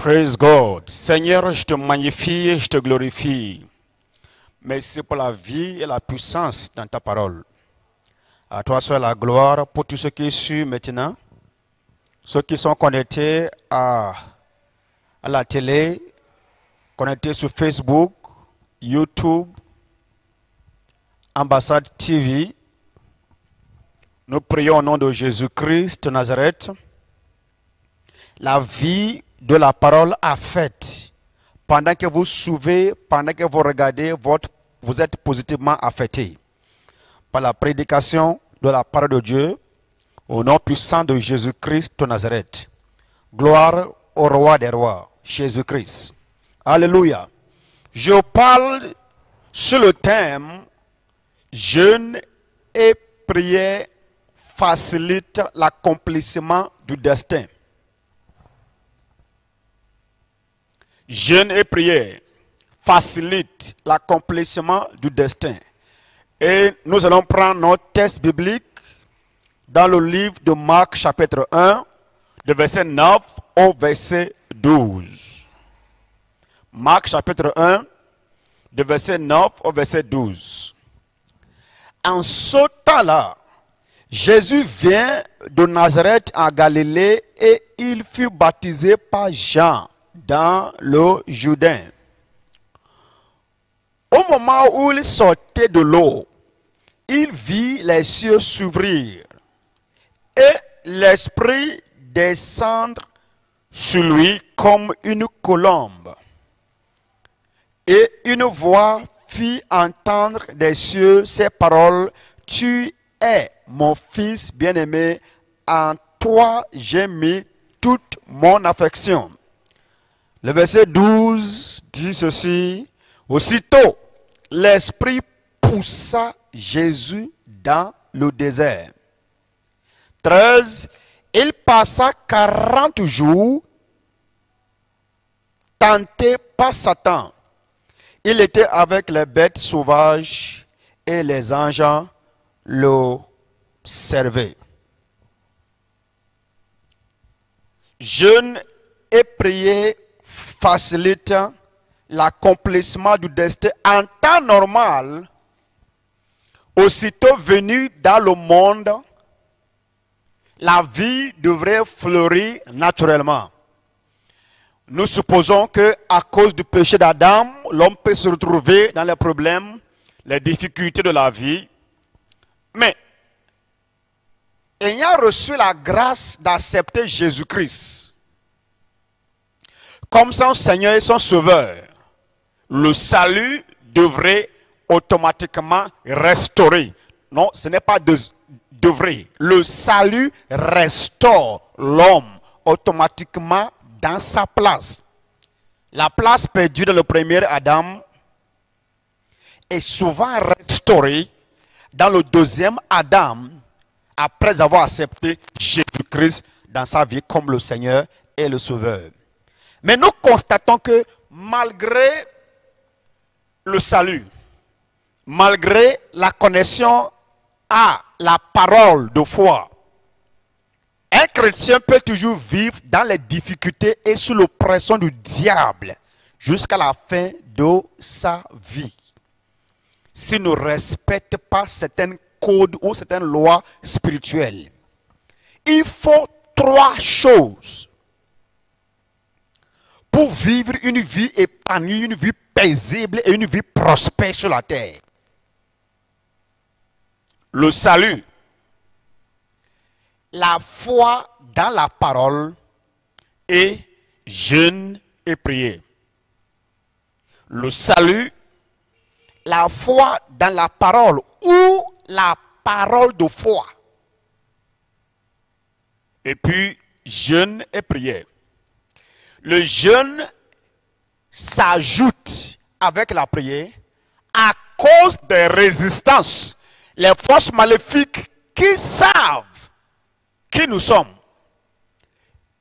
Praise God. Seigneur, je te magnifie et je te glorifie. Merci pour la vie et la puissance dans ta parole. À toi soit la gloire pour tous ceux qui suivent maintenant, ceux qui sont connectés à la télé, connectés sur Facebook, YouTube, Ambassade TV. Nous prions au nom de Jésus-Christ de Nazareth. La vie de la parole a fait. Pendant que vous suivez, pendant que vous regardez, vous êtes positivement affecté par la prédication de la parole de Dieu au nom puissant de Jésus-Christ de Nazareth. Gloire au roi des rois, Jésus-Christ. Alléluia. Je parle sur le thème jeûne et prière facilite l'accomplissement du destin. Jeûne et prière facilite l'accomplissement du destin. Et nous allons prendre notre texte biblique dans le livre de Marc chapitre 1, de verset 9 au verset 12. Marc chapitre 1, de verset 9 au verset 12. En ce temps-là, Jésus vient de Nazareth en Galilée et il fut baptisé par Jean dans le Jourdain. Au moment où il sortait de l'eau, il vit les cieux s'ouvrir et l'Esprit descendre sur lui comme une colombe. Et une voix fit entendre des cieux ces paroles: Tu es mon fils bien-aimé, en toi j'ai mis toute mon affection. Le verset 12 dit ceci: Aussitôt, l'Esprit poussa Jésus dans le désert. 13. Il passa 40 jours tenté par Satan. Il était avec les bêtes sauvages et les anges le servaient. Jeûne et prière facilite l'accomplissement du destin en temps normal. Aussitôt venu dans le monde, la vie devrait fleurir naturellement. Nous supposons que à cause du péché d'Adam, l'homme peut se retrouver dans les problèmes, les difficultés de la vie. Mais ayant reçu la grâce d'accepter Jésus-Christ comme son Seigneur et son Sauveur, le salut devrait automatiquement restaurer. Non, ce n'est pas devrait. Le salut restaure l'homme automatiquement dans sa place. La place perdue dans le premier Adam est souvent restaurée dans le deuxième Adam après avoir accepté Jésus-Christ dans sa vie comme le Seigneur et le Sauveur. Mais nous constatons que malgré le salut, malgré la connexion à la parole de foi, un chrétien peut toujours vivre dans les difficultés et sous l'oppression du diable jusqu'à la fin de sa vie, s'il ne respecte pas certains codes ou certaines lois spirituelles. Il faut 3 choses pour vivre une vie épanouie, une vie paisible et une vie prospère sur la terre. Le salut, la foi dans la parole et jeûne et prière. Le salut, la foi dans la parole ou la parole de foi. Et puis jeûne et prière. Le jeûne s'ajoute avec la prière à cause des résistances, les forces maléfiques qui savent qui nous sommes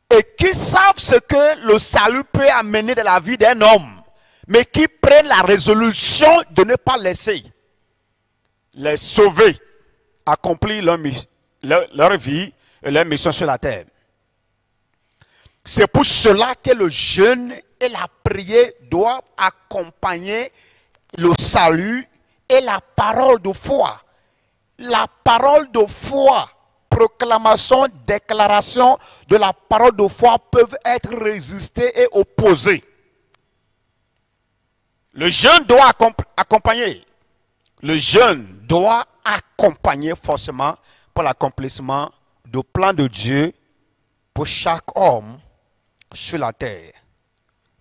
et qui savent ce que le salut peut amener dans la vie d'un homme, mais qui prennent la résolution de ne pas laisser les sauver accomplir leur vie et leur mission sur la terre. C'est pour cela que le jeûne et la prière doivent accompagner le salut et la parole de foi. La parole de foi, proclamation, déclaration de la parole de foi peuvent être résistées et opposées. Le jeûne doit accompagner. Le jeûne doit accompagner forcément pour l'accomplissement du plan de Dieu pour chaque homme sur la terre.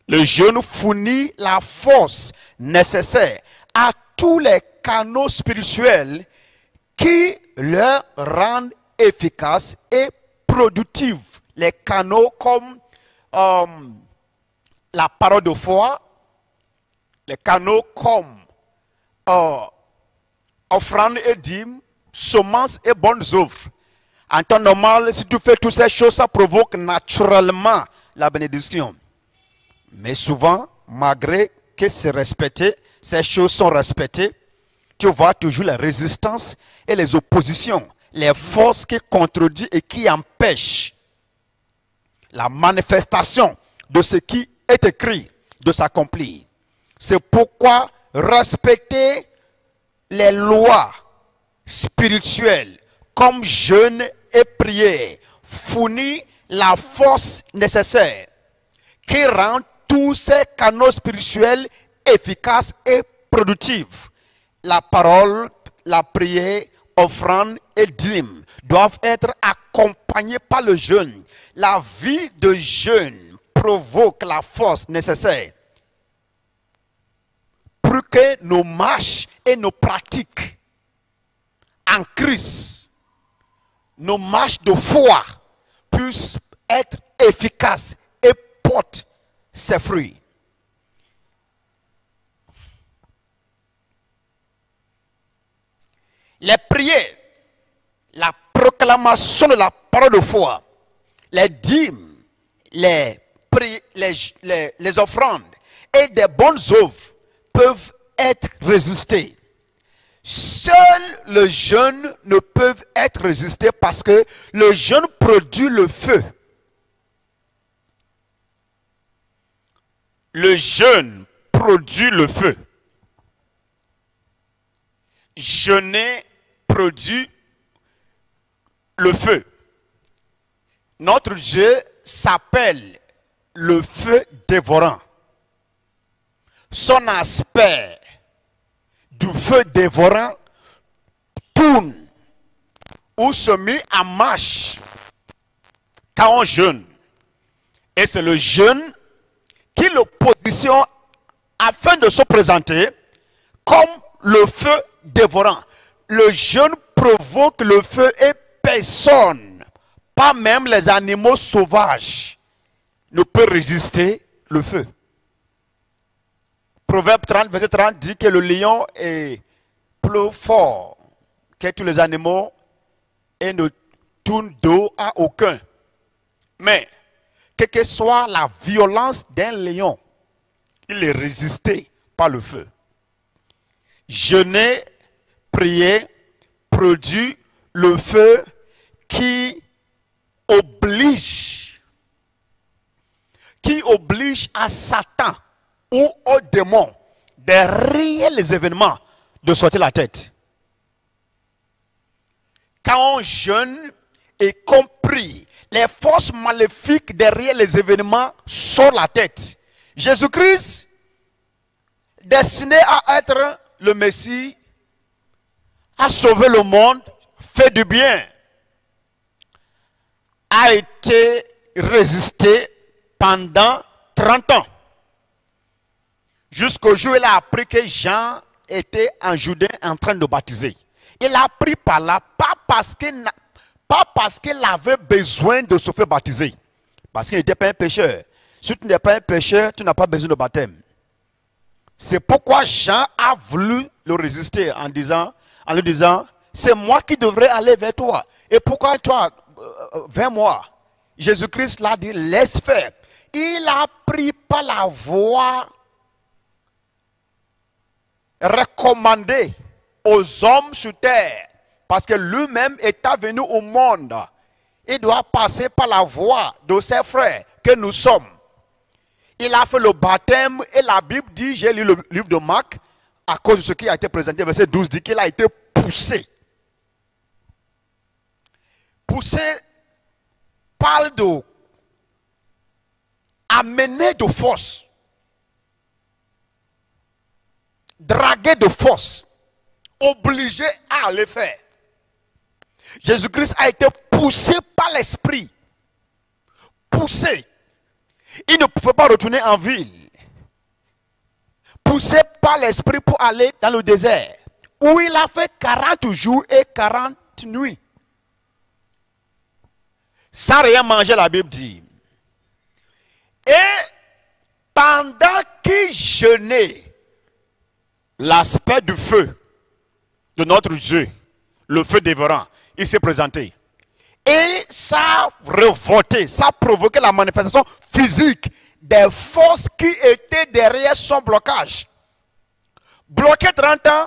Le jeûne fournit la force nécessaire à tous les canaux spirituels qui leur rendent efficaces et productifs. Les canaux comme la parole de foi, les canaux comme offrande et dîme, semences et bonnes œuvres. En temps normal, si tu fais toutes ces choses, ça provoque naturellement la bénédiction. Mais souvent, malgré que c'est respecté, ces choses sont respectées, tu vois toujours la résistance et les oppositions, les forces qui contredisent et qui empêchent la manifestation de ce qui est écrit de s'accomplir. C'est pourquoi respecter les lois spirituelles comme jeûne et prière fournit la force nécessaire qui rend tous ces canaux spirituels efficaces et productifs. La parole, la prière, offrande et dîme doivent être accompagnés par le jeûne. La vie de jeûne provoque la force nécessaire pour que nos marches et nos pratiques en Christ, nos marches de foi puissent être efficaces et portent ses fruits. Les prières, la proclamation de la parole de foi, les dîmes, les offrandes et des bonnes œuvres peuvent être résistées. Seul le jeûne ne peut être résisté parce que le jeûne produit le feu. Le jeûne produit le feu. Jeûner produit le feu. Notre Dieu s'appelle le feu dévorant. Son aspect du feu dévorant tourne ou se met en marche quand on jeûne. Et c'est le jeûne qui le positionne afin de se présenter comme le feu dévorant. Le jeûne provoque le feu et personne, pas même les animaux sauvages, ne peut résister le feu. Proverbe 30, verset 30 dit que le lion est plus fort que tous les animaux et ne tourne dos à aucun. Mais, quelle que soit la violence d'un lion, il est résisté par le feu. Jeûner, prier, produit le feu qui oblige à Satan ou aux démons derrière les événements de sortir la tête. Quand on jeûne et compris les forces maléfiques derrière les événements sortent la tête. Jésus-Christ, destiné à être le Messie, a sauvé le monde, fait du bien, a été résisté pendant 30 ans. Jusqu'au jour où il a appris que Jean était en Judée en train de baptiser. Il a appris par là, pas parce qu'il avait besoin de se faire baptiser. Parce qu'il n'était pas un pécheur. Si tu n'es pas un pécheur, tu n'as pas besoin de baptême. C'est pourquoi Jean a voulu le résister en lui disant, c'est moi qui devrais aller vers toi. Et pourquoi toi, vers moi? Jésus-Christ l'a dit, laisse faire. Il a pris par la voie recommandée aux hommes sur terre. Parce que lui-même étant venu au monde, il doit passer par la voie de ses frères que nous sommes. Il a fait le baptême et la Bible dit, j'ai lu le livre de Marc, à cause de ce qui a été présenté, verset 12 dit qu'il a été poussé. Poussé parle de amener de force, draguer de force, obligé à le faire. Jésus-Christ a été poussé par l'esprit. Poussé. Il ne pouvait pas retourner en ville. Poussé par l'esprit pour aller dans le désert, où il a fait 40 jours et 40 nuits. Sans rien manger, la Bible dit. Et pendant qu'il jeûnait, l'aspect du feu de notre Dieu, le feu dévorant, il s'est présenté. Et ça a révolté, ça a provoqué la manifestation physique des forces qui étaient derrière son blocage. Bloqué 30 ans,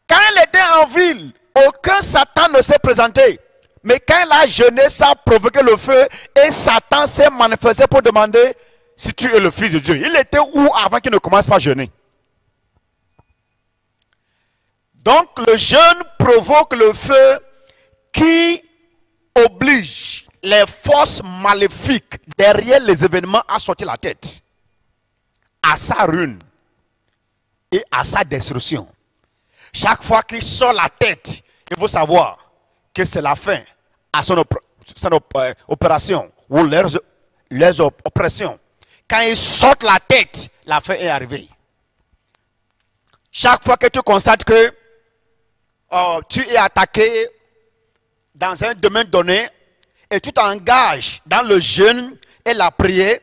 quand il était en ville, aucun Satan ne s'est présenté. Mais quand il a jeûné, ça a provoqué le feu et Satan s'est manifesté pour demander si tu es le Fils de Dieu. Il était où avant qu'il ne commence par jeûner? Donc le jeûne provoque le feu qui oblige les forces maléfiques derrière les événements à sortir la tête, à sa ruine et à sa destruction. Chaque fois qu'il sort la tête, il faut savoir que c'est la fin à son opération ou leurs oppressions. Quand ils sortent la tête, la fin est arrivée. Chaque fois que tu constates que tu es attaqué dans un domaine donné et tu t'engages dans le jeûne et la prière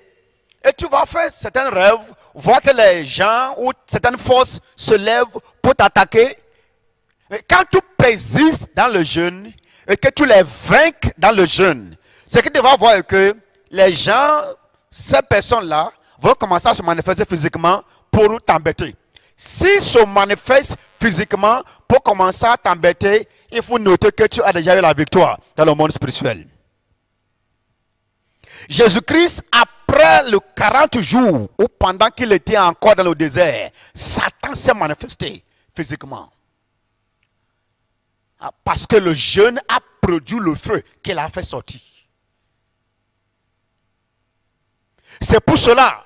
et tu vas faire certains rêves, voir que les gens ou certaines forces se lèvent pour t'attaquer. Quand tu persistes dans le jeûne et que tu les vainques dans le jeûne, c'est que tu vas voir que les gens, ces personnes-là, vont commencer à se manifester physiquement pour t'embêter. S'ils se manifestent physiquement pour commencer à t'embêter, il faut noter que tu as déjà eu la victoire dans le monde spirituel. Jésus-Christ, après le 40 jours, ou pendant qu'il était encore dans le désert, Satan s'est manifesté physiquement. Parce que le jeûne a produit le feu qu'il a fait sortir. C'est pour cela,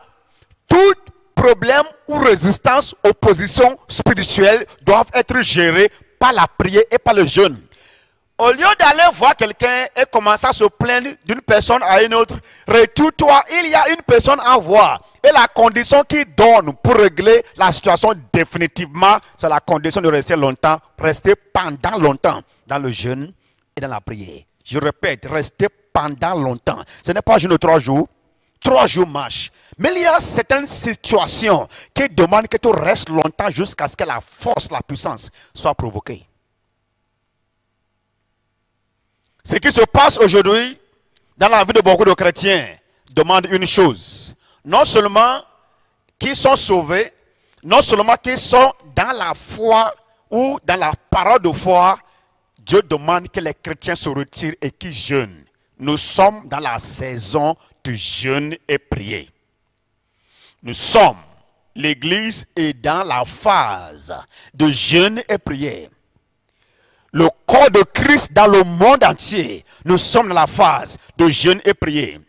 tout problème ou résistance, opposition spirituelle doivent être gérés par la prière et par le jeûne. Au lieu d'aller voir quelqu'un et commencer à se plaindre d'une personne à une autre, retourne-toi, il y a une personne à voir. Et la condition qu'il donne pour régler la situation définitivement, c'est la condition de rester longtemps, rester pendant longtemps dans le jeûne et dans la prière. Je répète, rester pendant longtemps. Ce n'est pas juste 3 jours. 3 jours marche. Mais il y a certaines situations qui demandent que tu restes longtemps jusqu'à ce que la force, la puissance soit provoquée. Ce qui se passe aujourd'hui dans la vie de beaucoup de chrétiens demande une chose. Non seulement qu'ils sont sauvés, non seulement qu'ils sont dans la foi ou dans la parole de foi, Dieu demande que les chrétiens se retirent et qu'ils jeûnent. Nous sommes dans la saison de jeûne et prière. Nous sommes, l'Église est dans la phase de jeûne et prière. Le corps de Christ dans le monde entier, nous sommes dans la phase de jeûne et prière.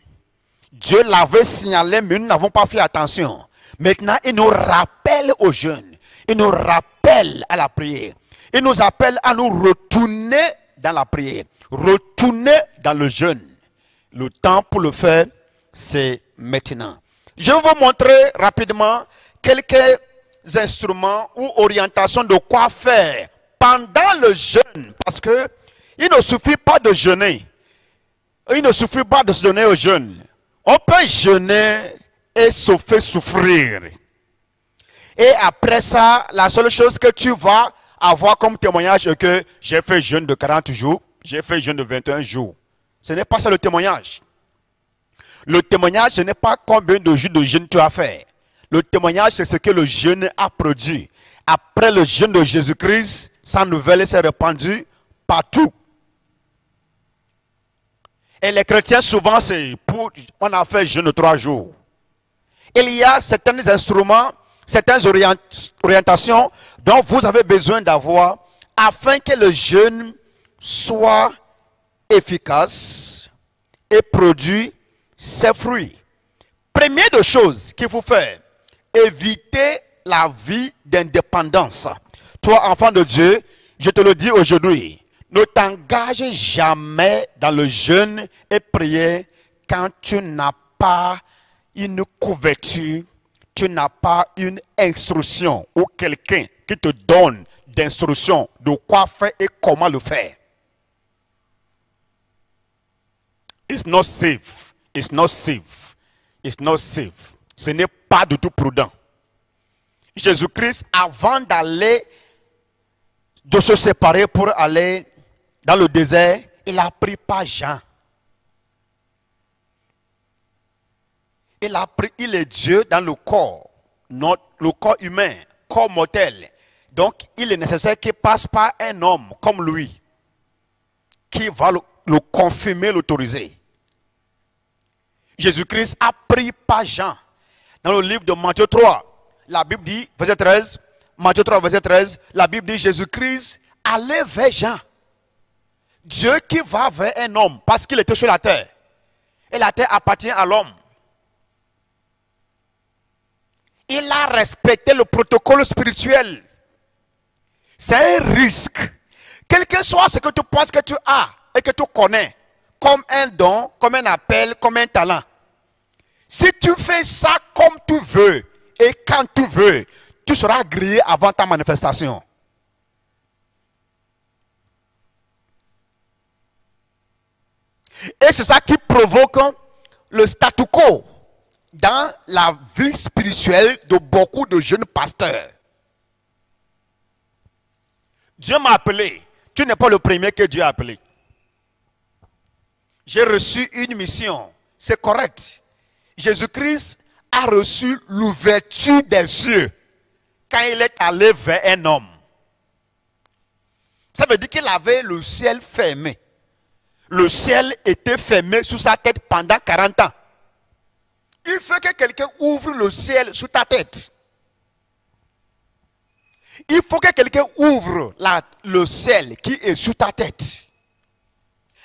Dieu l'avait signalé, mais nous n'avons pas fait attention. Maintenant, il nous rappelle au jeûne. Il nous rappelle à la prière. Il nous appelle à nous retourner dans la prière. Retourner dans le jeûne. Le temps pour le faire, c'est maintenant. Je vais vous montrer rapidement quelques instruments ou orientations de quoi faire pendant le jeûne. Parce que il ne suffit pas de jeûner. Il ne suffit pas de se donner au jeûne. On peut jeûner et se faire souffrir. Et après ça, la seule chose que tu vas avoir comme témoignage est que j'ai fait jeûne de 40 jours, j'ai fait jeûne de 21 jours. Ce n'est pas ça le témoignage. Le témoignage, ce n'est pas combien de jours de jeûne tu as fait. Le témoignage, c'est ce que le jeûne a produit. Après le jeûne de Jésus-Christ, sa nouvelle s'est répandue partout. Et les chrétiens, souvent, c'est pour... On a fait jeûne de 3 jours. Il y a certains instruments, certaines orientations dont vous avez besoin d'avoir afin que le jeûne soit efficace et produit ses fruits. Première des choses qu'il faut faire, éviter la vie d'indépendance. Toi, enfant de Dieu, je te le dis aujourd'hui, ne t'engage jamais dans le jeûne et prière quand tu n'as pas une couverture, tu n'as pas une instruction ou quelqu'un qui te donne d'instruction de quoi faire et comment le faire. It's not safe. It's not safe. It's not safe. Ce n'est pas du tout prudent. Jésus-Christ, avant de se séparer pour aller dans le désert, il a pris pas Jean. Il est Dieu dans le corps, le corps humain, corps mortel. Donc, il est nécessaire qu'il passe par un homme comme lui, qui va le confirmer, l'autoriser. Jésus-Christ a pris par Jean. Dans le livre de Matthieu 3, la Bible dit, verset 13, Matthieu 3, verset 13, la Bible dit, Jésus-Christ allait vers Jean. Dieu qui va vers un homme, parce qu'il était sur la terre. Et la terre appartient à l'homme. Il a respecté le protocole spirituel. C'est un risque. Quel que soit ce que tu penses que tu as et que tu connais, comme un don, comme un appel, comme un talent. Si tu fais ça comme tu veux et quand tu veux, tu seras grillé avant ta manifestation. Et c'est ça qui provoque le statu quo dans la vie spirituelle de beaucoup de jeunes pasteurs. Dieu m'a appelé. Tu n'es pas le premier que Dieu a appelé. J'ai reçu une mission. C'est correct. Jésus-Christ a reçu l'ouverture des cieux quand il est allé vers un homme. Ça veut dire qu'il avait le ciel fermé. Le ciel était fermé sous sa tête pendant 40 ans. Il faut que quelqu'un ouvre le ciel sous ta tête. Il faut que quelqu'un ouvre le ciel qui est sous ta tête.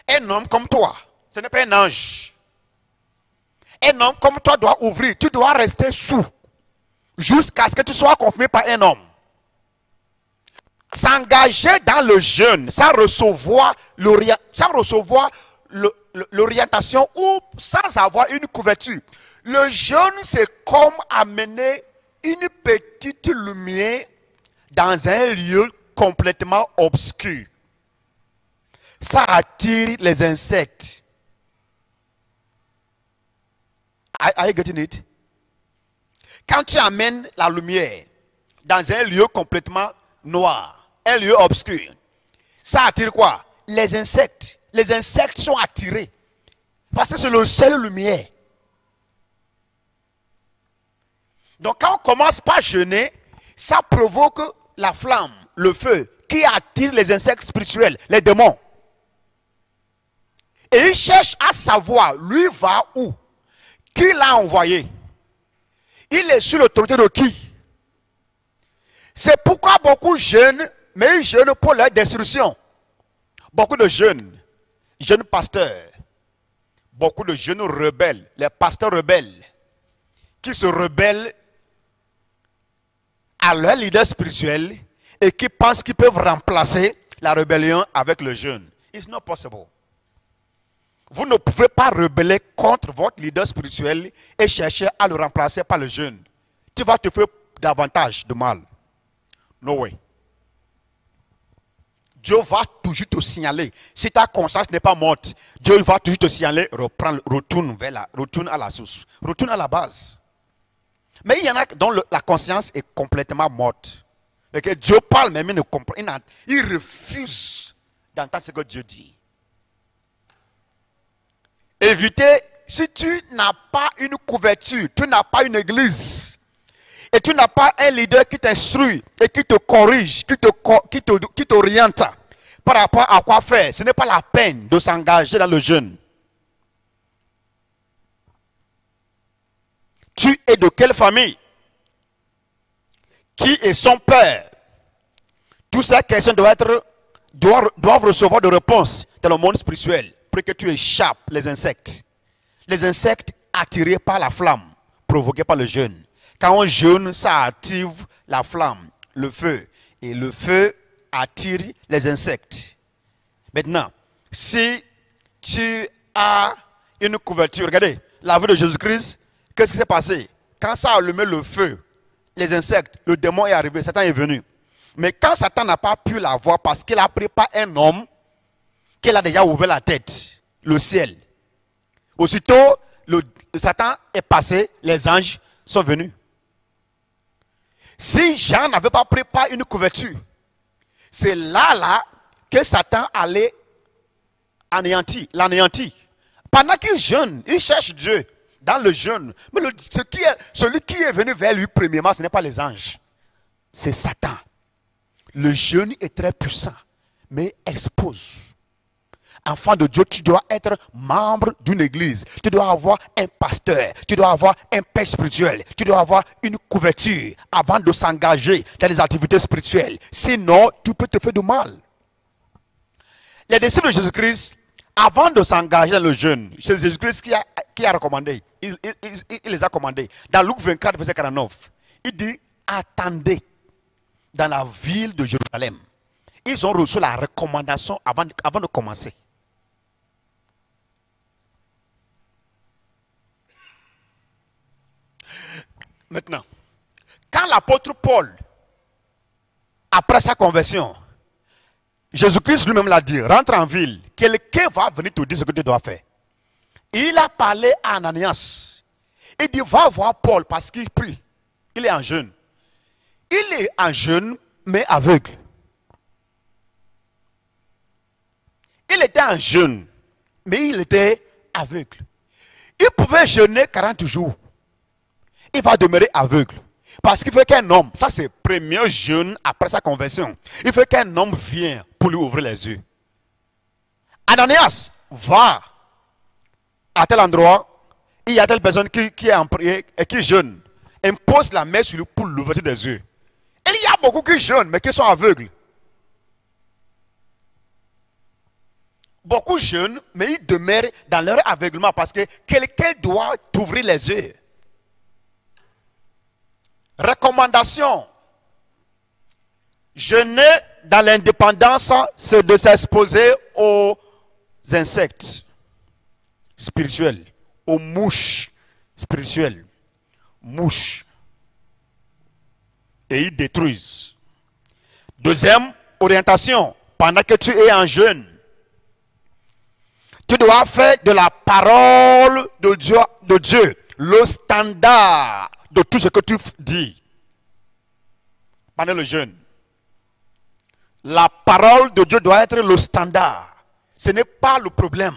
Un homme comme toi, ce n'est pas un ange. Un homme comme toi doit ouvrir. Tu dois rester sous jusqu'à ce que tu sois confirmé par un homme. S'engager dans le jeûne sans recevoir l'orientation ou sans avoir une couverture. Le jeûne, c'est comme amener une petite lumière dans un lieu complètement obscur. Ça attire les insectes. Are you getting it? Quand tu amènes la lumière dans un lieu complètement noir, un lieu obscur, ça attire quoi? Les insectes. Les insectes sont attirés. Parce que c'est le seul lumière. Donc quand on commence par jeûner, ça provoque la flamme, le feu, qui attire les insectes spirituels, les démons. Et il cherche à savoir, lui va où? Qui l'a envoyé? Il est sur l'autorité de qui? C'est pourquoi beaucoup jeûnent, mais ils jeûnent pour leur destruction. Beaucoup de jeunes pasteurs, beaucoup de jeunes rebelles, les pasteurs rebelles, qui se rebellent à leur leader spirituel et qui pensent qu'ils peuvent remplacer la rébellion avec le jeûne. It's not possible. Vous ne pouvez pas rebeller contre votre leader spirituel et chercher à le remplacer par le jeûne. Tu vas te faire davantage de mal. No way. Dieu va toujours te signaler. Si ta conscience n'est pas morte, Dieu va toujours te signaler, retourne à la source. Retourne à la base. Mais il y en a dont la conscience est complètement morte. Et que Dieu parle, mais il ne comprend pas. Il refuse d'entendre ce que Dieu dit. Évitez, si tu n'as pas une couverture, tu n'as pas une église, et tu n'as pas un leader qui t'instruit et qui te corrige, qui t'oriente par rapport à quoi faire, ce n'est pas la peine de s'engager dans le jeûne. Tu es de quelle famille? Qui est son père? Toutes ces questions doivent recevoir de réponses dans le monde spirituel pour que tu échappes les insectes. Les insectes attirés par la flamme, provoqués par le jeûne. Quand on jeûne, ça active la flamme, le feu. Et le feu attire les insectes. Maintenant, si tu as une couverture, regardez, la vie de Jésus-Christ, qu'est-ce qui s'est passé? Quand ça a allumé le feu, les insectes, le démon est arrivé, Satan est venu. Mais quand Satan n'a pas pu la voir parce qu'il a pris par un homme, qu'il a déjà ouvert la tête, le ciel. Aussitôt, Satan est passé, les anges sont venus. Si Jean n'avait pas pris par une couverture, c'est là que Satan allait l'anéantir. Pendant qu'il jeûne, il cherche Dieu dans le jeûne. Mais celui qui est venu vers lui premièrement, ce n'est pas les anges. C'est Satan. Le jeûne est très puissant, mais expose. Enfant de Dieu, tu dois être membre d'une église. Tu dois avoir un pasteur. Tu dois avoir un père spirituel. Tu dois avoir une couverture avant de s'engager dans les activités spirituelles. Sinon, tu peux te faire du mal. Les disciples de Jésus-Christ, avant de s'engager dans le jeûne, c'est Jésus-Christ qui a recommandé. Il les a commandés. Dans Luc 24, verset 49, il dit, attendez dans la ville de Jérusalem. Ils ont reçu la recommandation avant de commencer. Maintenant, quand l'apôtre Paul, après sa conversion, Jésus-Christ lui-même l'a dit, rentre en ville, quelqu'un va venir te dire ce que tu dois faire. Il a parlé à Ananias. Il dit, va voir Paul parce qu'il prie. Il est en jeûne. Il est en jeûne, mais aveugle. Il était en jeûne, mais il était aveugle. Il pouvait jeûner 40 jours. Il va demeurer aveugle. Parce qu'il faut qu'un homme, ça c'est le premier jeûne après sa conversion, il faut qu'un homme vienne pour lui ouvrir les yeux. Ananias, va à tel endroit, il y a telle personne qui est en prière et qui jeûne. Impose la main sur lui pour l'ouverture des yeux. Il y a beaucoup qui jeûnent, mais qui sont aveugles. Beaucoup jeûnent, mais ils demeurent dans leur aveuglement parce que quelqu'un doit t'ouvrir les yeux. Recommandation. Jeûner dans l'indépendance, c'est de s'exposer aux insectes spirituels, aux mouches spirituelles. Mouches. Et ils détruisent. Deuxième orientation, pendant que tu es en jeûne, tu dois faire de la parole de Dieu le standard de tout ce que tu dis pendant le jeûne. La parole de Dieu doit être le standard. Ce n'est pas le problème.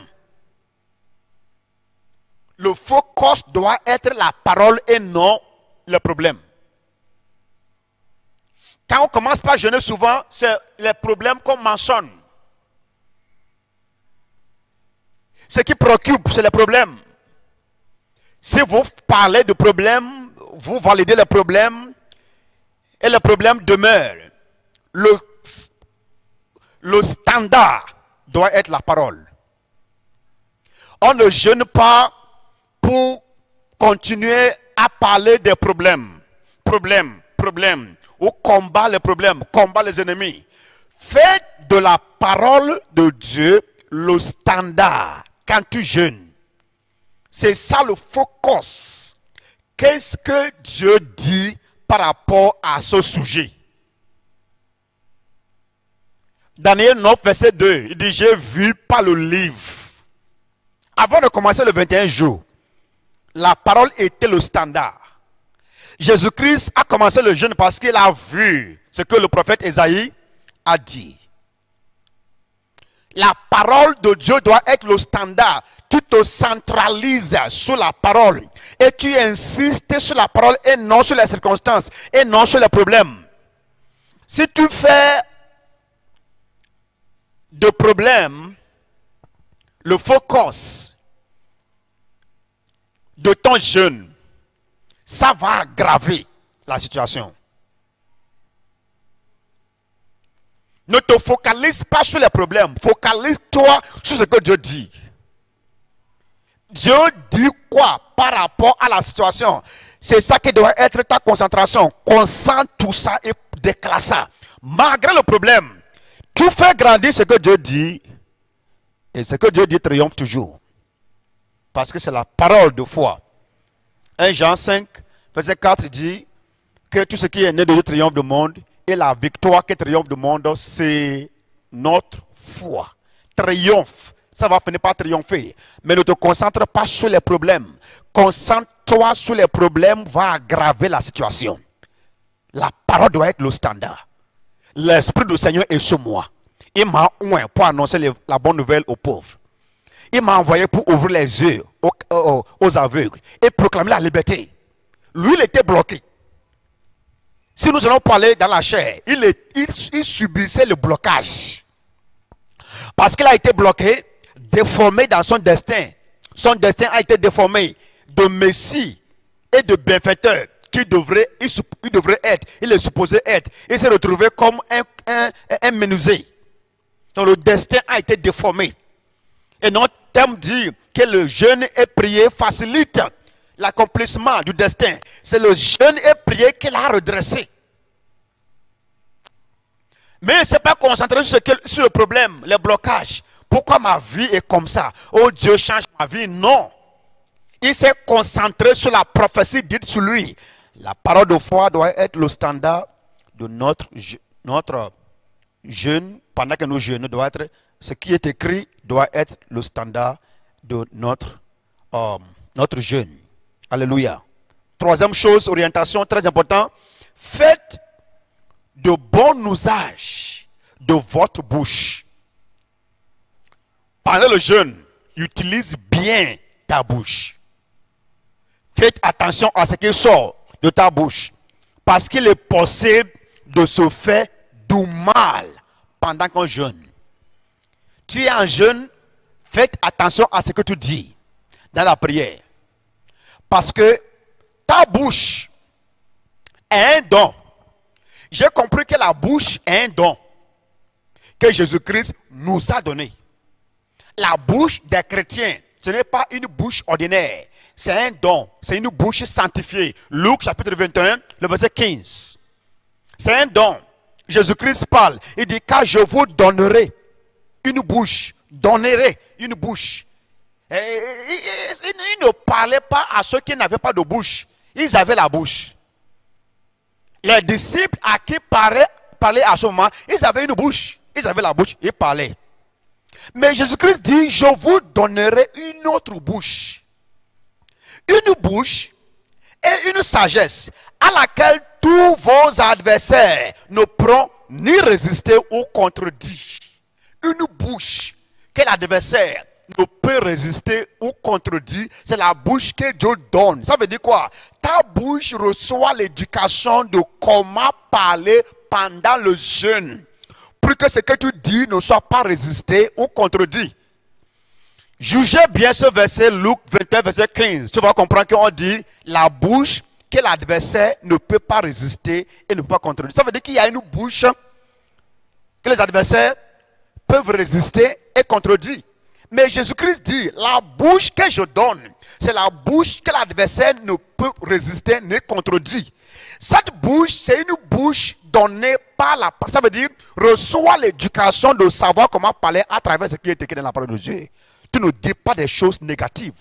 Le focus doit être la parole et non le problème. Quand on commence par jeûner, souvent, c'est les problèmes qu'on mentionne. Ce qui préoccupe, c'est les problèmes. Si vous parlez de problèmes, vous validez les problèmes et les problèmes demeurent. Le standard doit être la parole. On ne jeûne pas pour continuer à parler des problèmes. Problèmes. Ou combat les problèmes, combat les ennemis. Faites de la parole de Dieu le standard quand tu jeûnes. C'est ça le focus. Qu'est-ce que Dieu dit par rapport à ce sujet? Daniel 9, verset 2, il dit, j'ai vu par le livre. Avant de commencer le 21 jours, la parole était le standard. Jésus-Christ a commencé le jeûne parce qu'il a vu ce que le prophète Ésaïe a dit. La parole de Dieu doit être le standard. Tu te centralises sur la parole et tu insistes sur la parole et non sur les circonstances et non sur les problèmes. Si tu fais de problèmes le focus de ton jeûne, ça va aggraver la situation. Ne te focalise pas sur les problèmes. Focalise-toi sur ce que Dieu dit. Dieu dit quoi par rapport à la situation? C'est ça qui doit être ta concentration. Concentre tout ça et déclare ça. Malgré le problème, tu fais grandir ce que Dieu dit. Et ce que Dieu dit triomphe toujours. Parce que c'est la parole de foi. 1 Jean 5, verset 4 dit que tout ce qui est né de Dieu triomphe du monde. Et la victoire qui triomphe du monde, c'est notre foi. Triomphe. Ça va finir par triompher. Mais ne te concentre pas sur les problèmes. Concentre-toi sur les problèmes, va aggraver la situation. La parole doit être le standard. L'Esprit du Seigneur est sur moi. Il m'a oint pour annoncer la bonne nouvelle aux pauvres. Il m'a envoyé pour ouvrir les yeux aux aveugles et proclamer la liberté. Lui, il était bloqué. Si nous allons parler dans la chair, il subissait le blocage. Parce qu'il a été bloqué, déformé dans son destin. Son destin a été déformé de Messie et de bienfaiteur il devrait être, il est supposé être. Il s'est retrouvé comme un menuisier. Donc le destin a été déformé. Et notre terme dit que le jeûne et prier facilite l'accomplissement du destin. C'est le jeûne et prier qui l'a redressé. Mais il ne s'est pas concentré sur le problème, les blocages. Pourquoi ma vie est comme ça? Oh Dieu, change ma vie. Non. Il s'est concentré sur la prophétie dite sur lui. La parole de foi doit être le standard de notre jeûne. Pendant que nous jeûnons, ce qui est écrit doit être le standard de notre jeûne. Alléluia. Troisième chose, orientation très importante. Faites de bon usage de votre bouche. Pendant le jeûne, utilise bien ta bouche. Faites attention à ce qui sort de ta bouche. Parce qu'il est possible de se faire du mal pendant qu'on jeûne. Tu es en jeûne, faites attention à ce que tu dis dans la prière. Parce que ta bouche est un don. J'ai compris que la bouche est un don que Jésus-Christ nous a donné. La bouche des chrétiens, ce n'est pas une bouche ordinaire. C'est un don. C'est une bouche sanctifiée. Luc chapitre 21, le verset 15. C'est un don. Jésus-Christ parle. Il dit, car je vous donnerai une bouche. Donnerai une bouche. Il ne parlait pas à ceux qui n'avaient pas de bouche. Ils avaient la bouche. Les disciples à qui parlaient à ce moment, ils avaient une bouche. Ils avaient la bouche, ils parlaient. Mais Jésus-Christ dit, je vous donnerai une autre bouche. Une bouche et une sagesse à laquelle tous vos adversaires ne pourront ni résister ou contredire. Une bouche que l'adversaire ne peut résister ou contredire, c'est la bouche que Dieu donne. Ça veut dire quoi? Ta bouche reçoit l'éducation de comment parler pendant le jeûne. Pour que ce que tu dis ne soit pas résisté ou contredit. Jugez bien ce verset, Luc 21, verset 15. Tu vas comprendre qu'on dit la bouche que l'adversaire ne peut pas résister et ne peut pas contredire. Ça veut dire qu'il y a une bouche que les adversaires peuvent résister et contredire. Mais Jésus-Christ dit, la bouche que je donne, c'est la bouche que l'adversaire ne peut résister ni contredire. Cette bouche, c'est une bouche donnée par la parole. Ça veut dire, reçois l'éducation de savoir comment parler à travers ce qui est écrit dans la parole de Dieu. Tu ne dis pas des choses négatives.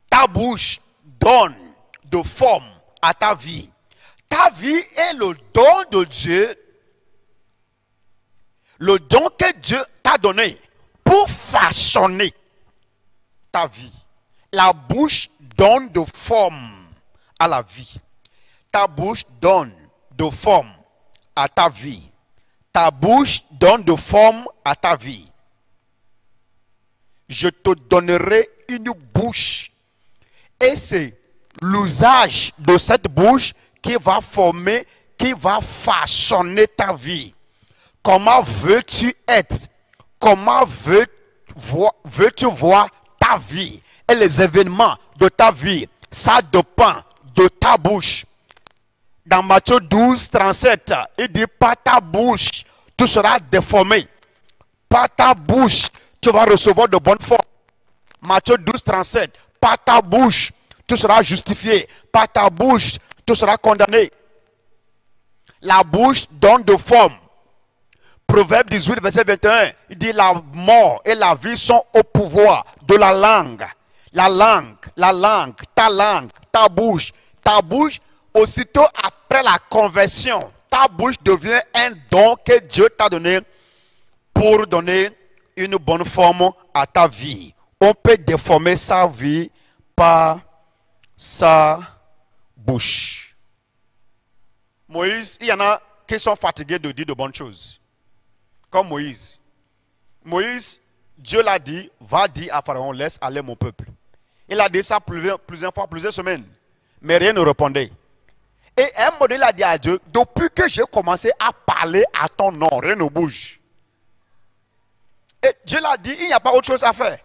Ta bouche donne de forme à ta vie. Ta vie est le don de Dieu. Le don que Dieu t'a donné pour façonner ta vie. La bouche donne de forme à la vie. Ta bouche donne de forme à ta vie. Ta bouche donne de forme à ta vie. Je te donnerai une bouche. Et c'est l'usage de cette bouche qui va former, qui va façonner ta vie. Comment veux-tu être? Comment veux-tu voir ta vie et les événements de ta vie ça dépend de ta bouche. Dans Matthieu 12, 37, il dit, par ta bouche, tu seras déformé. Par ta bouche, tu vas recevoir de bonnes formes. Matthieu 12, 37, par ta bouche, tu seras justifié. Par ta bouche, tu seras condamné. La bouche donne de forme. Proverbe 18, verset 21, il dit, la mort et la vie sont au pouvoir de la langue. La langue, ta bouche. Ta bouche, aussitôt après la conversion, ta bouche devient un don que Dieu t'a donné pour donner une bonne forme à ta vie. On peut déformer sa vie par sa bouche. Moïse, il y en a qui sont fatigués de dire de bonnes choses. Comme Moïse. Moïse, Dieu l'a dit, va dire à Pharaon, laisse aller mon peuple. Il a dit ça plusieurs fois, plusieurs semaines. Mais rien ne répondait. Et un modèle a dit à Dieu, depuis que j'ai commencé à parler à ton nom, rien ne bouge. Et Dieu l'a dit, il n'y a pas autre chose à faire.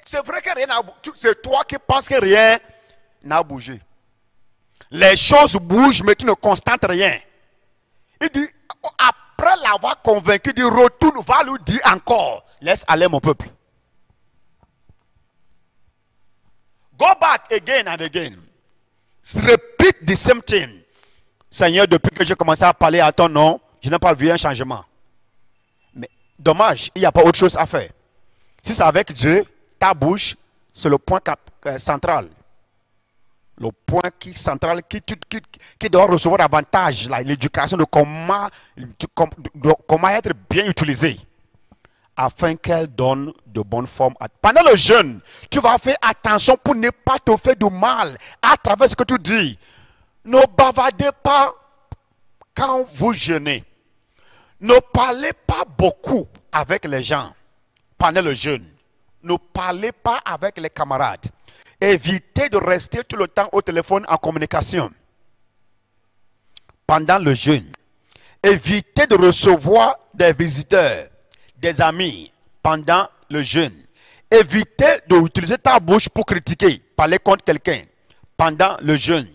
C'est vrai que rien n'a bougé. C'est toi qui penses que rien n'a bougé. Les choses bougent, mais tu ne constates rien. Il dit, après l'avoir convaincu, il dit, retourne, va lui dire encore, laisse aller mon peuple. Go back again and again. Repeat the same thing. Seigneur, depuis que j'ai commencé à parler à ton nom, je n'ai pas vu un changement. Mais dommage, il n'y a pas autre chose à faire. Si c'est avec Dieu, ta bouche, c'est le point central. Le point central qui doit recevoir davantage l'éducation de comment être bien utilisé afin qu'elle donne de bonnes formes. Pendant le jeûne, tu vas faire attention pour ne pas te faire du mal à travers ce que tu dis. Ne bavardez pas quand vous jeûnez. Ne parlez pas beaucoup avec les gens pendant le jeûne. Ne parlez pas avec les camarades. Évitez de rester tout le temps au téléphone en communication pendant le jeûne. Évitez de recevoir des visiteurs, des amis pendant le jeûne. Évitez d'utiliser ta bouche pour critiquer, parler contre quelqu'un pendant le jeûne.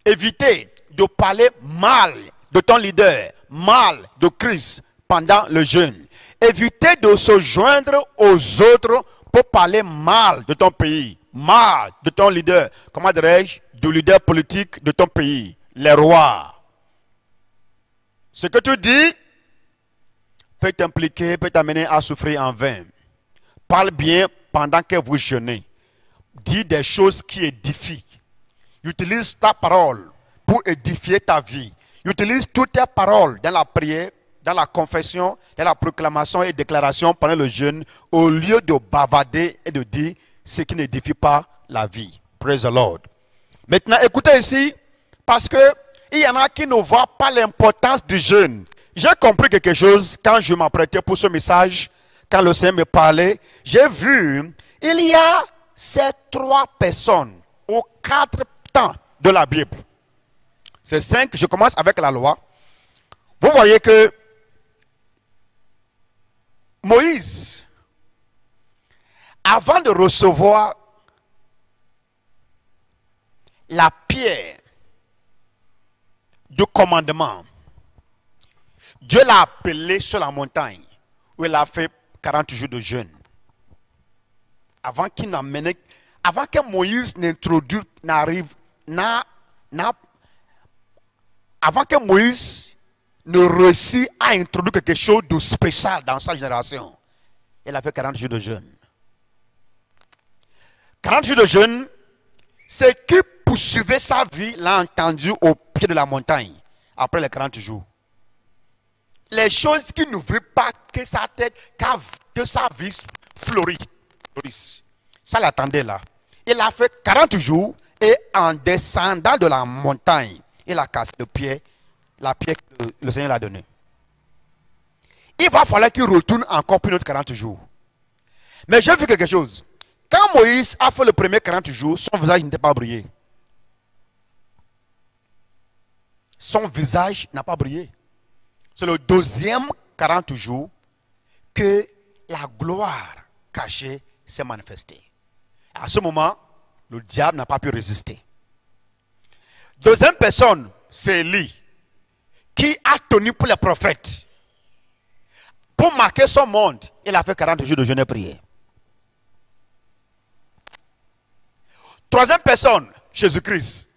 Évitez de parler mal de ton leader, mal de Christ pendant le jeûne. Évitez de se joindre aux autres pour parler mal de ton pays, mal de ton leader, comment dirais-je, du leader politique de ton pays, les rois. Ce que tu dis peut t'impliquer, peut t'amener à souffrir en vain. Parle bien pendant que vous jeûnez. Dis des choses qui édifient. Utilise ta parole pour édifier ta vie. Utilise toutes tes paroles dans la prière, dans la confession, dans la proclamation et déclaration pendant le jeûne, au lieu de bavarder et de dire ce qui n'édifie pas la vie. Praise the Lord. Maintenant, écoutez ici, parce que il y en a qui ne voient pas l'importance du jeûne. J'ai compris quelque chose quand je m'apprêtais pour ce message, quand le Seigneur me parlait. J'ai vu, il y a ces 3 personnes aux 4 temps de la Bible. C'est 5, je commence avec la loi. Vous voyez que Moïse, avant de recevoir la pierre du commandement, Dieu l'a appelé sur la montagne où il a fait 40 jours de jeûne. Avant que Moïse n'introduise, avant que Moïse ne réussisse à introduire quelque chose de spécial dans sa génération, il a fait 40 jours de jeûne. 40 jours de jeûne, ce qui poursuivait sa vie, l'a entendu au pied de la montagne, après les 40 jours. Les choses qui n'ouvraient pas que sa tête, que sa vie florisse. Ça l'attendait là. Il a fait 40 jours et en descendant de la montagne, il a cassé la pierre que le Seigneur l'a donnée. Il va falloir qu'il retourne encore pour une autre 40 jours. Mais j'ai vu quelque chose. Quand Moïse a fait le premier 40 jours, son visage n'était pas brillé. Son visage n'a pas brillé. C'est le deuxième 40 jours que la gloire cachée s'est manifestée. À ce moment, le diable n'a pas pu résister. Deuxième personne, c'est Élie, qui a tenu pour les prophètes. Pour marquer son monde, il a fait 40 jours de jeûne et prière. Troisième personne, Jésus-Christ.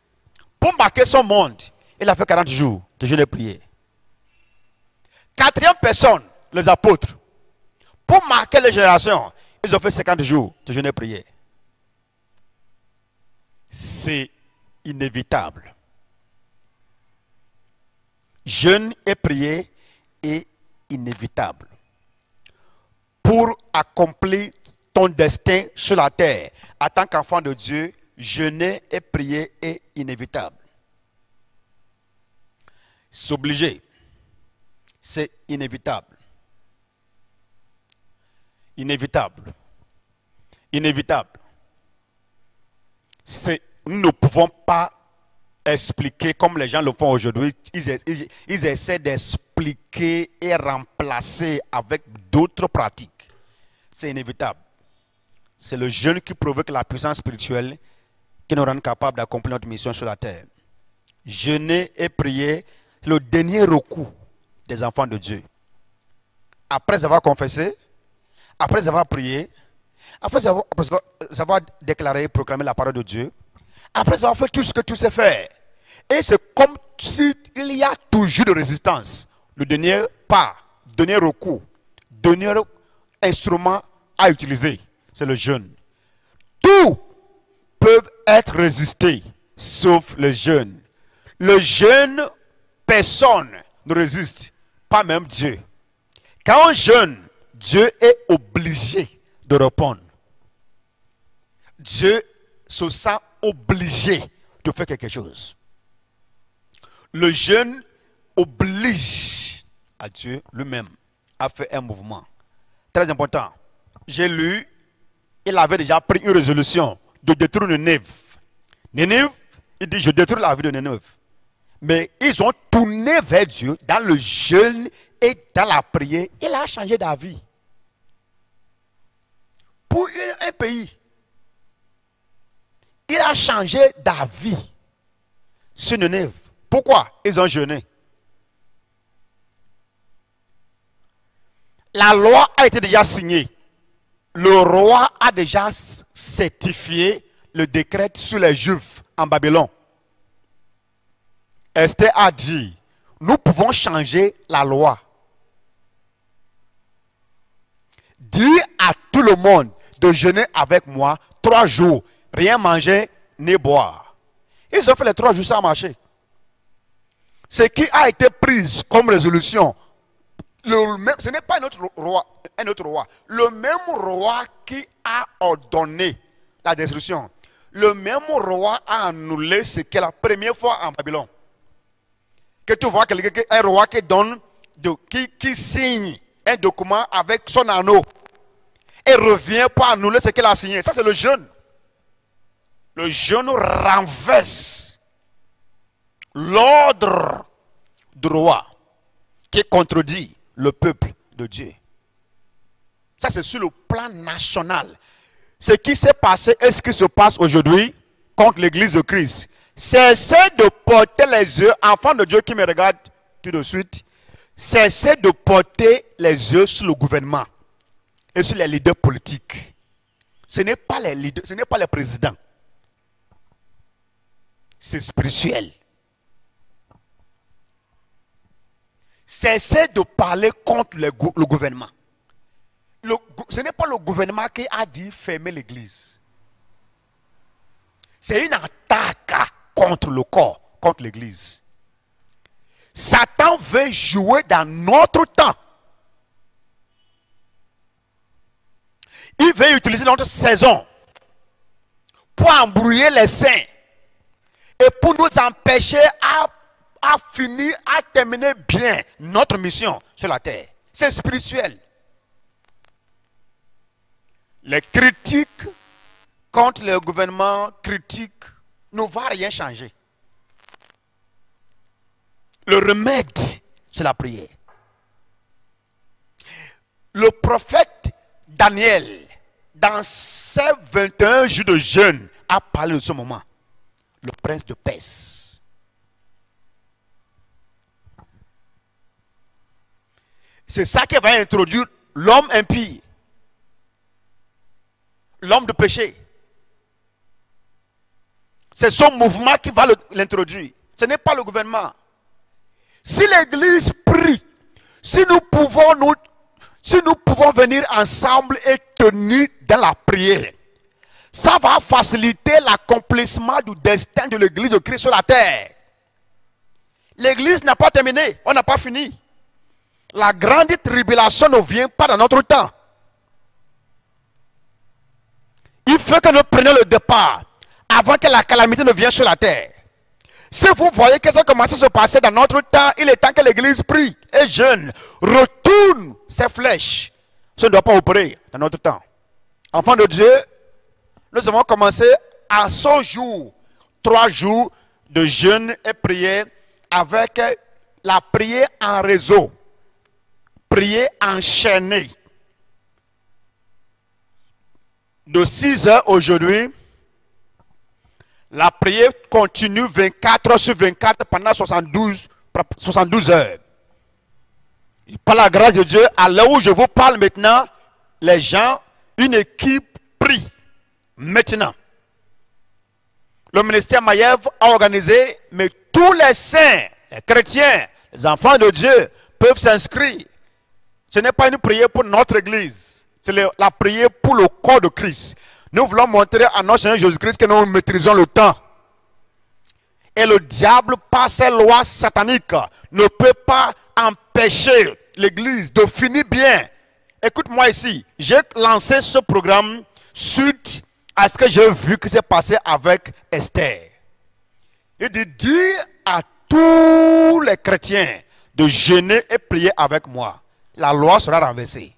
Pour marquer son monde, il a fait 40 jours de jeûne et prière. Quatrième personne, les apôtres. Pour marquer les générations, ils ont fait 50 jours de jeûne et prière. C'est inévitable. Jeûne et prière est inévitable. Pour accomplir ton destin sur la terre, en tant qu'enfant de Dieu, jeûner et prier est inévitable. C'est obligé. C'est inévitable. Inévitable. Inévitable. Nous ne pouvons pas expliquer comme les gens le font aujourd'hui. Ils essaient d'expliquer et remplacer avec d'autres pratiques. C'est inévitable. C'est le jeûne qui provoque la puissance spirituelle qui nous rend capables d'accomplir notre mission sur la terre. Jeûner et prier, c'est le dernier recours des enfants de Dieu. Après avoir confessé, après avoir prié, après avoir déclaré et proclamé la parole de Dieu, après avoir fait tout ce que tu sais faire. Et c'est comme s'il y a toujours de résistance. Le dernier pas, dernier recours, dernier instrument à utiliser, c'est le jeûne. Tout peuvent être résistés, sauf le jeûne. Le jeûne, personne ne résiste, pas même Dieu. Quand on jeûne, Dieu est obligé de répondre. Dieu se sent obligé de faire quelque chose. Le jeûne oblige à Dieu lui-même à faire un mouvement. Très important. J'ai lu, il avait déjà pris une résolution de détruire Nénive. Nénive, il dit, je détruis la ville de Nénive. Mais ils ont tourné vers Dieu dans le jeûne et dans la prière. Il a changé d'avis. Pour un pays, il a changé d'avis sur Nénive. Pourquoi? Ils ont jeûné. La loi a été déjà signée. Le roi a déjà certifié le décret sur les Juifs en Babylone. Esther a dit, nous pouvons changer la loi. Dis à tout le monde de jeûner avec moi 3 jours, rien manger ni boire. Ils ont fait les 3 jours sans marcher. Ce qui a été pris comme résolution, ce n'est pas un autre roi. Le même roi qui a ordonné la destruction. Le même roi a annulé ce qu'est la première fois en Babylone. Que tu vois un roi qui donne, qui signe un document avec son anneau et revient pour annuler ce qu'il a signé. Ça, c'est le jeûne. Le jeûne renverse l'ordre du roi qui contredit le peuple de Dieu. Ça, c'est sur le plan national. Ce qui s'est passé et ce qui se passe aujourd'hui contre l'église de Christ. Cessez de porter les yeux, enfants de Dieu qui me regardent tout de suite, cessez de porter les yeux sur le gouvernement et sur les leaders politiques. Ce n'est pas les leaders, ce n'est pas les présidents. C'est spirituel. Cessez de parler contre le gouvernement. Ce n'est pas le gouvernement qui a dit fermer l'église. C'est une attaque contre le corps, contre l'église. Satan veut jouer dans notre temps. Il veut utiliser notre saison pour embrouiller les saints et pour nous empêcher à finir, à terminer bien notre mission sur la terre. C'est spirituel. Les critiques contre le gouvernement critique ne va rien changer. Le remède, c'est la prière. Le prophète Daniel, dans ces 21 jours de jeûne, a parlé de ce moment. Le prince de Perse. C'est ça qui va introduire l'homme impie. L'homme de péché. C'est son mouvement qui va l'introduire. Ce n'est pas le gouvernement. Si l'Église prie, si nous pouvons venir ensemble et tenir dans la prière, ça va faciliter l'accomplissement du destin de l'Église de Christ sur la terre. L'Église n'a pas terminé, on n'a pas fini. La grande tribulation ne vient pas dans notre temps. Il faut que nous prenions le départ avant que la calamité ne vienne sur la terre. Si vous voyez que ça commence à se passer dans notre temps, il est temps que l'Église prie et jeûne, retourne ses flèches. Ça ne doit pas opérer dans notre temps. Enfants de Dieu, nous avons commencé à ce jour, 3 jours de jeûne et prière avec la prière en réseau, prière enchaînée. De 6 heures aujourd'hui, la prière continue 24 heures sur 24 pendant 72 heures. Et par la grâce de Dieu, à l'heure où je vous parle maintenant, les gens, une équipe prie. Maintenant, le ministère Maiev a organisé, mais tous les saints, les chrétiens, les enfants de Dieu peuvent s'inscrire. Ce n'est pas une prière pour notre église, c'est la prière pour le corps de Christ. Nous voulons montrer à notre Seigneur Jésus-Christ que nous maîtrisons le temps. Et le diable, par ses lois sataniques, ne peut pas empêcher l'église de finir bien. Écoute-moi ici, j'ai lancé ce programme suite à ce que j'ai vu qui s'est passé avec Esther. Il dit, dis à tous les chrétiens de jeûner et prier avec moi. La loi sera renversée.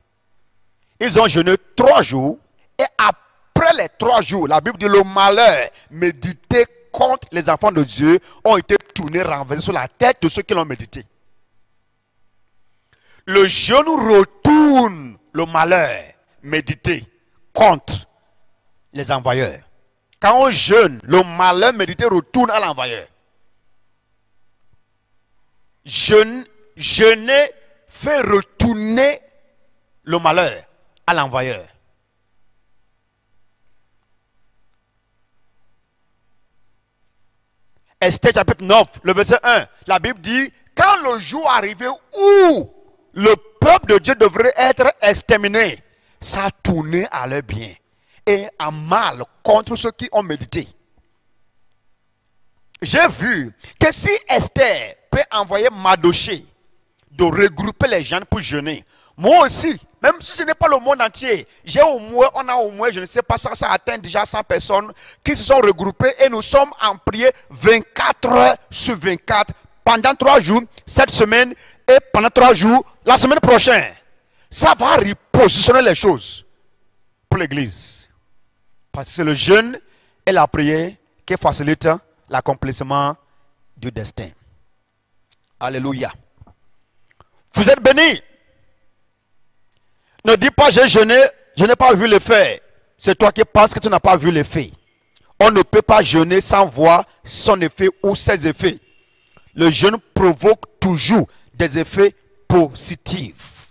Ils ont jeûné 3 jours et après les 3 jours, la Bible dit le malheur médité contre les enfants de Dieu ont été tournés, renversés sur la tête de ceux qui l'ont médité. Le jeûne retourne le malheur médité contre les envoyeurs. Quand on jeûne, le malheur médité retourne à l'envoyeur. Jeûner fait retourner le malheur à l'envoyeur. Esther chapitre 9, le verset 1, la Bible dit, quand le jour arrivait où le peuple de Dieu devrait être exterminé, ça a tourné à leur bien et à mal contre ceux qui ont médité. J'ai vu que si Esther peut envoyer Mardochée de regrouper les gens pour jeûner, moi aussi, même si ce n'est pas le monde entier, on a au moins, je ne sais pas, ça atteint déjà 100 personnes qui se sont regroupées et nous sommes en prière 24 heures sur 24 pendant 3 jours, cette semaine et pendant 3 jours, la semaine prochaine. Ça va repositionner les choses pour l'église. Parce que c'est le jeûne et la prière qui facilitent l'accomplissement du destin. Alléluia. Vous êtes bénis. Ne dis pas j'ai jeûné, je n'ai pas vu l'effet. C'est toi qui penses que tu n'as pas vu l'effet. On ne peut pas jeûner sans voir son effet ou ses effets. Le jeûne provoque toujours des effets positifs.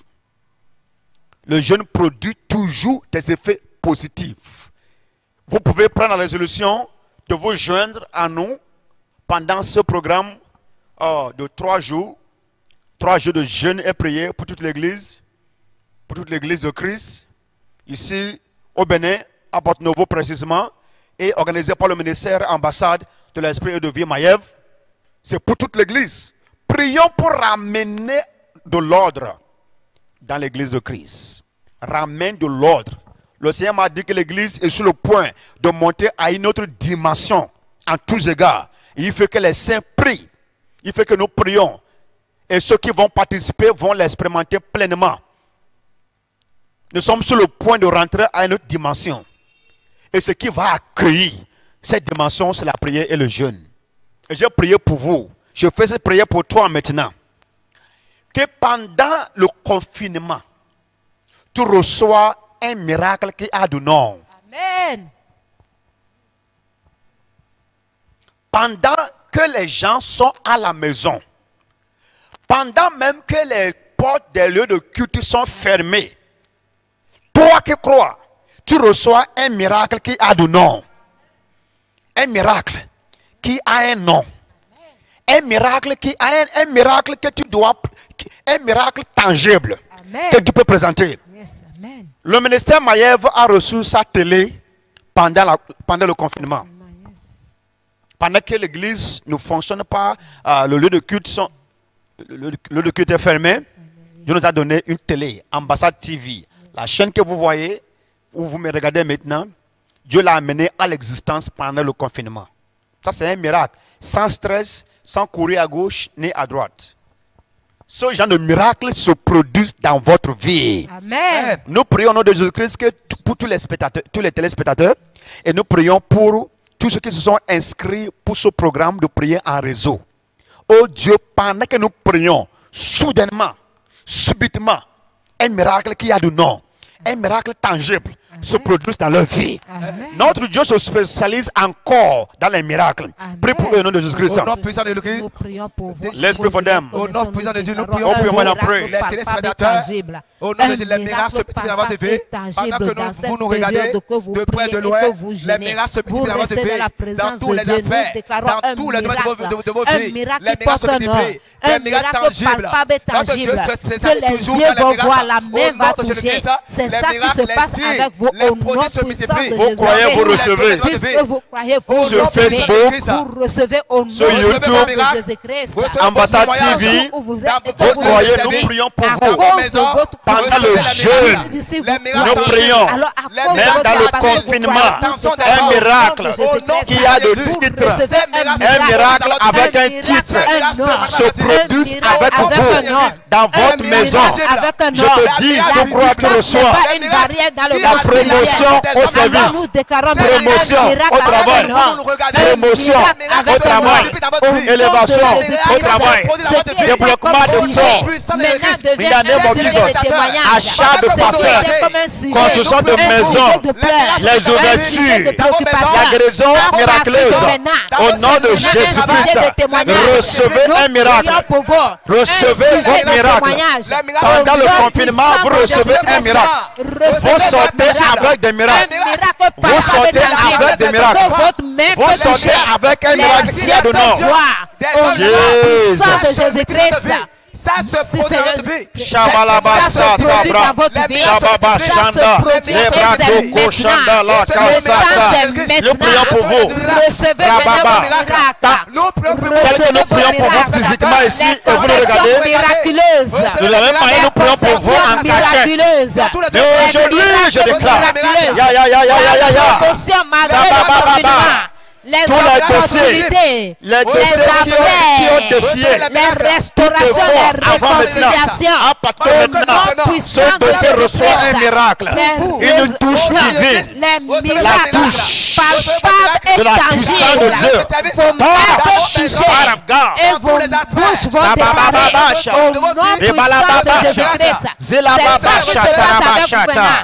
Le jeûne produit toujours des effets positifs. Vous pouvez prendre la résolution de vous joindre à nous pendant ce programme de 3 jours. 3 jours de jeûne et prière pour toute l'église. Pour toute l'église de Christ. Ici au Bénin, à Porto-Novo précisément. Et organisé par le ministère ambassade de l'Esprit et de vie Maiev. C'est pour toute l'église. Prions pour ramener de l'ordre dans l'église de Christ. Ramène de l'ordre. Le Seigneur m'a dit que l'église est sur le point de monter à une autre dimension en tous égards. Et il fait que les saints prient. Il fait que nous prions. Et ceux qui vont participer vont l'expérimenter pleinement. Nous sommes sur le point de rentrer à une autre dimension. Et ce qui va accueillir cette dimension, c'est la prière et le jeûne. Et j'ai prié pour vous. Je fais cette prière pour toi maintenant. Que pendant le confinement, tu reçois un miracle qui a de nom. Amen. Pendant que les gens sont à la maison, pendant même que les portes des lieux de culte sont fermées, toi qui crois, tu reçois un miracle qui a de nom. Un miracle qui a un nom. Un miracle qui a un miracle que tu dois, un miracle tangible. Amen. Que tu peux présenter. Yes, amen. Le ministère Maïev a reçu sa télé pendant le confinement. Yes. Pendant que l'église ne fonctionne pas, le lieu de culte est fermé. Dieu nous a donné une télé, Ambassade TV. La chaîne que vous voyez, où vous me regardez maintenant, Dieu l'a amené à l'existence pendant le confinement. Ça, c'est un miracle. Sans stress, sans courir à gauche ni à droite. Ce genre de miracle se produit dans votre vie. Amen. Nous prions au nom de Jésus-Christ pour tous les téléspectateurs. Et nous prions pour tous ceux qui se sont inscrits pour ce programme de prière en réseau. Oh Dieu, pendant que nous prions, soudainement, subitement, un miracle qui a du nom, un miracle tangible se produit dans leur vie. Amen. Notre Dieu se spécialise encore dans les miracles. Prie pour eux au nom de Jésus-Christ. Au nom puissant de Jésus-Christ, Nous prions pour vous. Let's pray for them. Au nom puissant de Jésus, nous Oh, prions pour puis vous, on va prier. les téléspectateurs. Au nom de Jésus, les miracles se multiplient dans votre vie. Pendant que vous nous regardez de près de loin, les miracles se multiplient dans votre vie. Dans tous les aspects, dans tous les domaines de vos vies, les miracles se multiplient. Des miracles tangibles. Notre Dieu se toujours dans les miracles. C'est ça qui se passe avec vous au nom puissant de Jésus. Vous croyez, vous recevez. Puisque vous croyez, vous Sur recevez. Facebook, Vous recevez au nom sur YouTube, de Jésus-Christ. Ambassade TV, vous croyez, nous prions pour vous. Pendant le jeûne, nous prions. Même dans le confinement, un miracle qui a de titre, un miracle avec un titre se produit avec vous dans votre maison. Je te dis, tu crois, tu reçois la promotion au service, promotion au travail, promotion au travail, élévation au travail, développement de fonds, achat de parcelles, construction de maisons, les ouvertures, la guérison miraculeuse. Au nom de Jésus-Christ, recevez un miracle. Recevez vos miracles. Pendant le confinement, vous recevez un miracle. Vous sortez avec des miracles. Vous sortez avec des miracles. Vous sortez avec un miracle qui a de nom. De Jésus-Christ. Ça se produit dans votre vie. Shabalabasa tabra, Shababa Shanda, Lebradoko Shanda la Kasata. Nous prions pour vous. Rababa. Tel que nous prions pour vous physiquement ici et vous le regardez. Miraculeuse. De la même manière, nous prions pour vous en cachette. Mais aujourd'hui, je déclare. Les tous les dossiers, les qui ont défié, les restaurations, les réconciliations, à partir de maintenant, ce dossier reçoit un miracle, une touche divine, la touche palpable de la et puissance de tangible. Dieu. Vos mains vont toucher et vos bouches vont déclarer au nom puissant de Jésus-Christ. C'est ça qui se passe avec vous maintenant.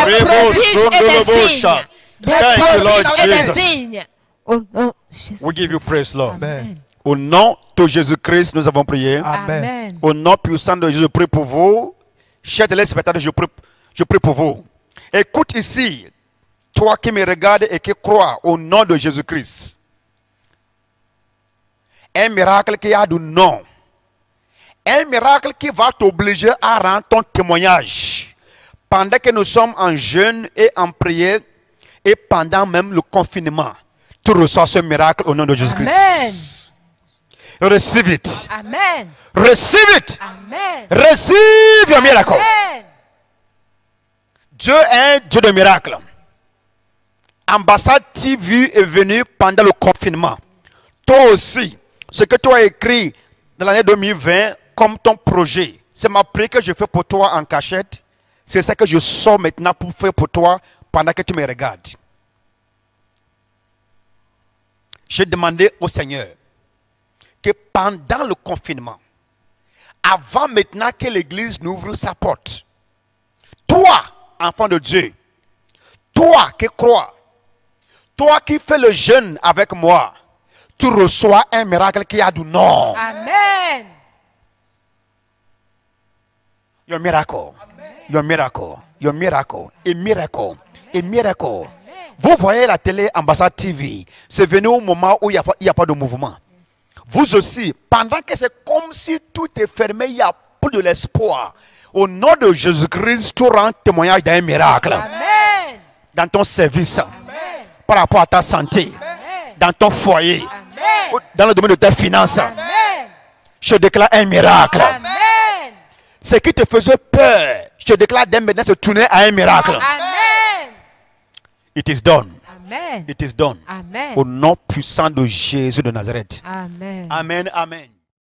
Des prodiges et des signes. Des prodiges et des signes. Oh, oh, We give you praise, Lord. Amen. Au nom de Jésus-Christ, nous avons prié. Amen. Au nom puissant de Jésus, je prie pour vous. Chers téléspectateurs, je prie pour vous. Écoute ici, toi qui me regardes et qui crois au nom de Jésus-Christ. Un miracle qui a du nom. Un miracle qui va t'obliger à rendre ton témoignage. Pendant que nous sommes en jeûne et en prière, et pendant même le confinement. Tu reçois ce miracle au nom de Jésus-Christ. Receive it. Amen. Receive it. Amen. Receive your miracle. Amen. Dieu est un Dieu de miracles. Ambassade TV est venue pendant le confinement. Toi aussi, ce que tu as écrit dans l'année 2020 comme ton projet, c'est ma prière que je fais pour toi en cachette. C'est ça que je sors maintenant pour faire pour toi pendant que tu me regardes. J'ai demandé au Seigneur que pendant le confinement, avant maintenant que l'église n'ouvre sa porte, toi enfant de Dieu, toi qui crois, toi qui fais le jeûne avec moi, tu reçois un miracle qui a du nom. Amen. Your miracle. Your miracle. Your miracle. A miracle. A miracle. Vous voyez la télé Ambassade TV. C'est venu au moment où il n'y a pas de mouvement. Vous aussi, pendant que c'est comme si tout est fermé, il n'y a plus de l'espoir. Au nom de Jésus-Christ, tu rends témoignage d'un miracle. Amen. Dans ton service. Amen. Par rapport à ta santé. Amen. Dans ton foyer. Amen. Dans le domaine de tes finances. Amen. Je déclare un miracle. Amen. Ce qui te faisait peur, je déclare dès maintenant se tourner à un miracle. Amen. It is done. Amen. It is done. Amen. Au nom puissant de Jésus de Nazareth. Amen. Amen. Amen.